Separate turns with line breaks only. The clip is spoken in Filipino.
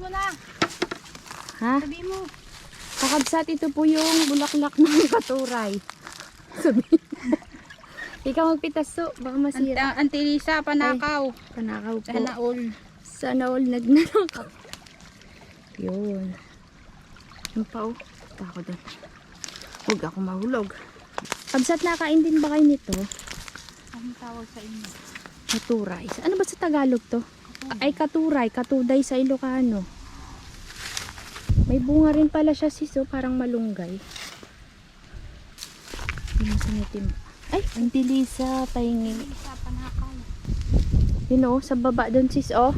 mo na.
Ha?
Sabi mo.
Kakabsat, ito po yung bulaklak ng katuray. Sabi. Ikaw magpitas so, baka masira.
Auntie Lisa, panakaw.
Panakaw po.
Sana all.
Sana all nagnanakaw. Yun. Yung pa oh. Punta ako dun. Huwag ako mahulog. Kabsat, nakain din ba kayo nito?
Anong tawag sa inyo?
Katuray. Ano ba sa Tagalog to? Ay, katuray. Katuday sa Ilocano. May bunga rin pala siya sis, oh, parang malunggay. Ay, Auntie Lisa, pahingi.
Lisa, panakaw.
Yun oh, sa baba dun sis, oh.